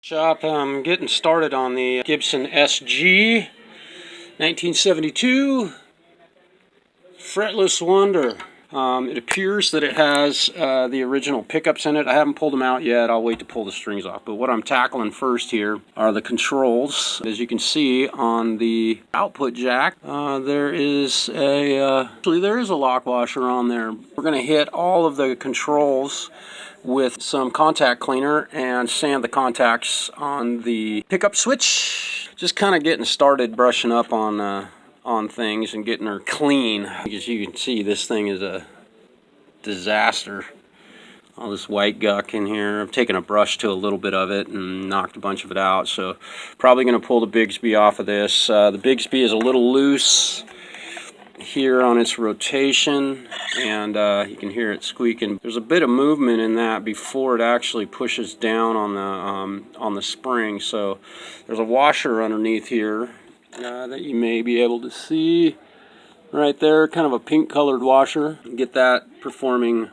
Shop, I'm getting started on the Gibson SG 1972 Fretless Wonder. It appears that it has the original pickups in it. I haven't pulled them out yet. I'll wait to pull the strings off. But what I'm tackling first here are the controls. As you can see on the output jack, there is a lock washer on there. We're going to hit all of the controls with some contact cleaner and sand the contacts on the pickup switch. Just kind of getting started brushing up on things and getting her clean. As you can see, this thing is a disaster. All this white guck in here. I've taken a brush to a little bit of it and knocked a bunch of it out. So probably going to pull the Bigsby off of this. The Bigsby is a little loose here on its rotation, and you can hear it squeaking. There's a bit of movement in that before it actually pushes down on the spring. So there's a washer underneath here that you may be able to see right there, kind of a pink colored washer. Get that performing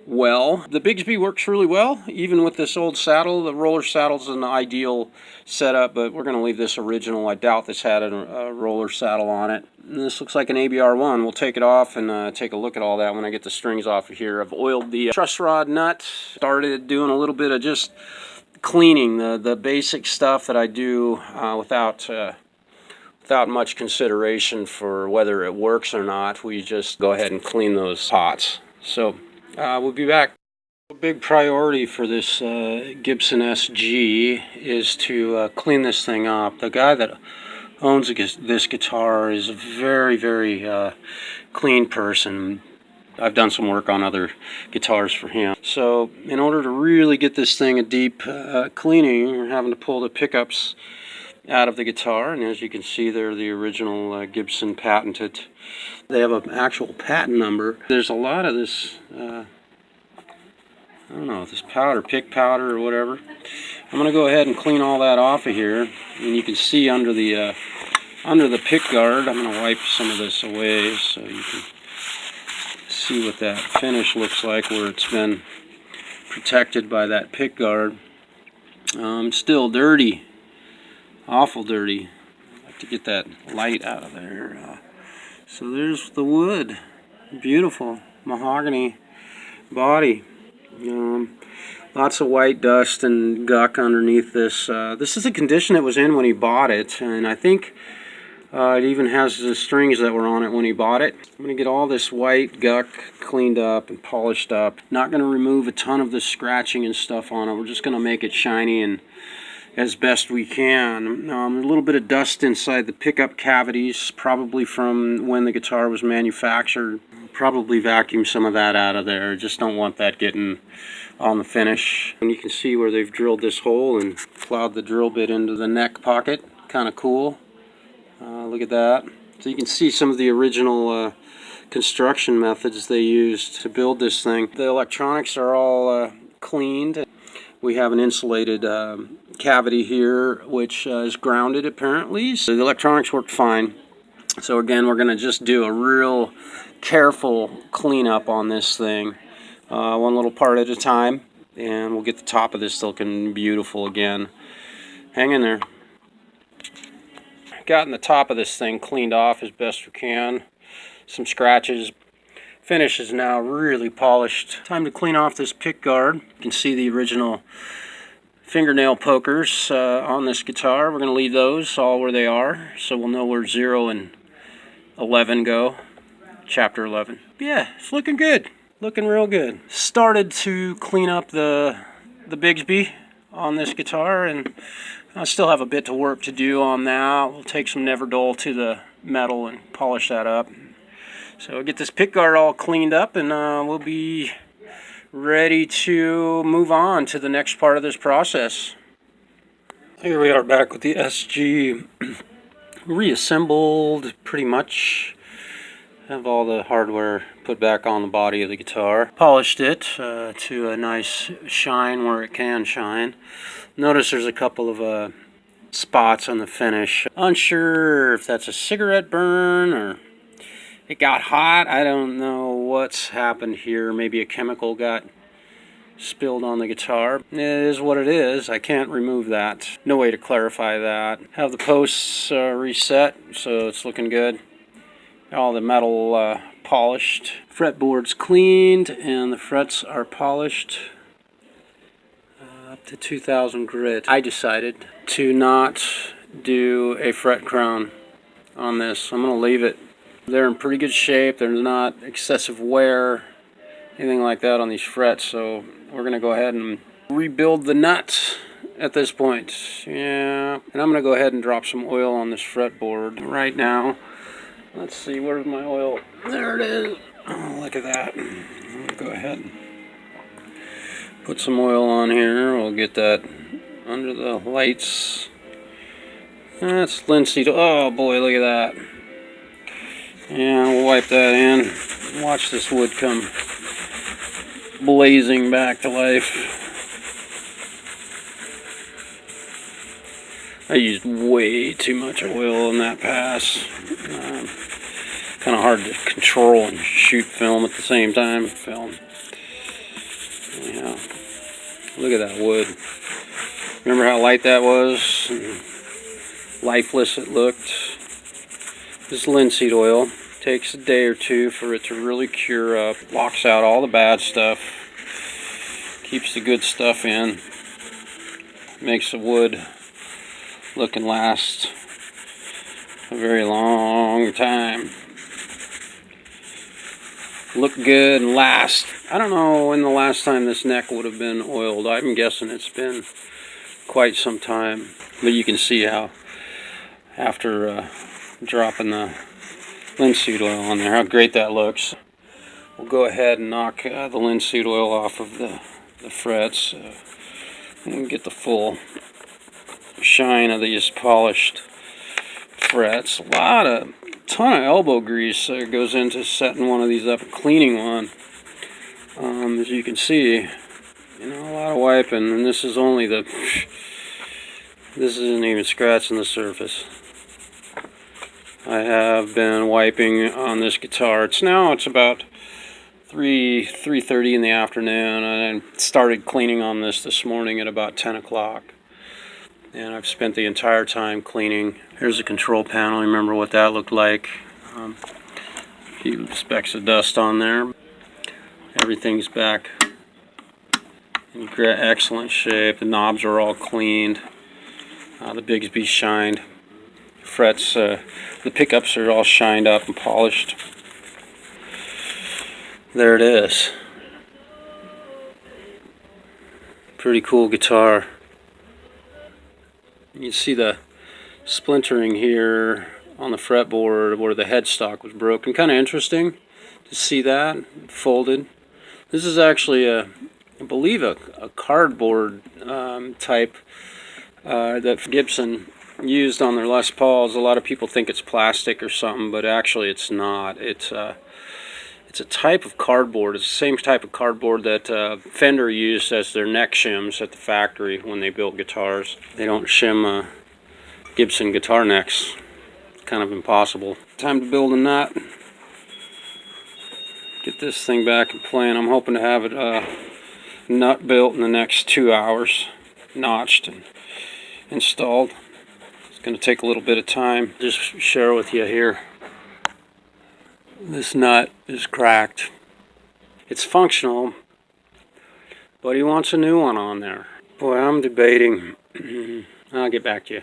well. The Bigsby works really well, even with this old saddle. The roller saddle's an ideal setup, but we're going to leave this original. I doubt this had a roller saddle on it. And this looks like an ABR1. We'll take it off and take a look at all that when I get the strings off of here. I've oiled the truss rod nut, started doing a little bit of just cleaning, the basic stuff that I do without much consideration for whether it works or not. We just go ahead and clean those pots. So we'll be back. A big priority for this Gibson SG is to clean this thing up. The guy that owns this guitar is a very, very clean person. I've done some work on other guitars for him. So in order to really get this thing a deep cleaning, we're having to pull the pickups out of the guitar, and as you can see, they're the original Gibson patented. They have an actual patent number. There's a lot of this I don't know, this powder, pick powder or whatever. I'm going to go ahead and clean all that off of here, and you can see under the pick guard, I'm going to wipe some of this away so you can see what that finish looks like where it's been protected by that pick guard. Still dirty, awful dirty. I'd like to get that light out of there. So there's the wood, beautiful mahogany body. Lots of white dust and guck underneath this. This is the condition it was in when he bought it, and I think it even has the strings that were on it when he bought it. I'm going to get all this white guck cleaned up and polished up. Not going to remove a ton of the scratching and stuff on it. We're just going to make it shiny and as best we can. A little bit of dust inside the pickup cavities, probably from when the guitar was manufactured. Probably vacuum some of that out of there. Just don't want that getting on the finish. And you can see where they've drilled this hole and plowed the drill bit into the neck pocket. Kind of cool. Look at that. So you can see some of the original construction methods they used to build this thing. The electronics are all cleaned. We have an insulated cavity here, which is grounded apparently. So the electronics work fine. So again, we're going to just do a real careful cleanup on this thing, one little part at a time, and we'll get the top of this looking beautiful again. Hang in there. Gotten the top of this thing cleaned off as best we can. Some scratches. Finish is now really polished. Time to clean off this pick guard. You can see the original fingernail pokers on this guitar. We're going to leave those all where they are, so we'll know where 0 and 11 go. Chapter 11. Yeah, it's looking good. Looking real good. Started to clean up the Bigsby on this guitar, and I still have a bit to work to do on that. We'll take some Neverdull to the metal and polish that up. So we'll get this pick guard all cleaned up, and we'll be ready to move on to the next part of this process. Here we are back with the SG reassembled pretty much. Have all the hardware put back on the body of the guitar. Polished it to a nice shine where it can shine. Notice there's a couple of spots on the finish. Unsure if that's a cigarette burn or it got hot. I don't know what's happened here. Maybe a chemical got spilled on the guitar. It is what it is. I can't remove that. No way to clarify that. Have the posts reset, so it's looking good. All the metal polished. Fretboard's cleaned and the frets are polished up to 2000 grit. I decided to not do a fret crown on this. I'm going to leave it. They're in pretty good shape. There's not excessive wear, anything like that on these frets, so we're going to go ahead and rebuild the nut at this point. Yeah, and I'm going to go ahead and drop some oil on this fretboard right now. Let's see, where's my oil? There it is. Oh, look at that. I'm going to go ahead and put some oil on here. We'll get that under the lights. That's linseed. Oh boy, look at that. Yeah, we'll wipe that in. Watch this wood come blazing back to life. I used way too much oil in that pass. Kind of hard to control and shoot film at the same time. Yeah, look at that wood. Remember how light that was? And lifeless it looked. This linseed oil takes a day or two for it to really cure up. Locks out all the bad stuff. Keeps the good stuff in. Makes the wood look and last a very long time. Look good and last. I don't know when the last time this neck would have been oiled. I'm guessing it's been quite some time. But you can see how after dropping the linseed oil on there, how great that looks. We'll go ahead and knock the linseed oil off of the frets and get the full shine of these polished frets. Ton of elbow grease goes into setting one of these up and cleaning one. As you can see, a lot of wiping, and this is only this isn't even scratching the surface. I have been wiping on this guitar. It's about 3:30 in the afternoon, and I started cleaning on this morning at about 10 o'clock. And I've spent the entire time cleaning. Here's the control panel. Remember what that looked like. A few specks of dust on there. Everything's back in excellent shape. The knobs are all cleaned. The Bigsby shined. Frets, the pickups are all shined up and polished. There it is. Pretty cool guitar. You can see the splintering here on the fretboard where the headstock was broken. Kind of interesting to see that folded. This is actually I believe a cardboard type that Gibson used on their Les Pauls. A lot of people think it's plastic or something, but actually it's not. It's a type of cardboard. It's the same type of cardboard that Fender used as their neck shims at the factory when they built guitars. They don't shim Gibson guitar necks. It's kind of impossible. Time to build a nut. Get this thing back in playing. I'm hoping to have it nut built in the next 2 hours, notched and installed. It's going to take a little bit of time. Just share with you here. This nut is cracked. It's functional, but he wants a new one on there. Boy, I'm debating. I'll get back to you.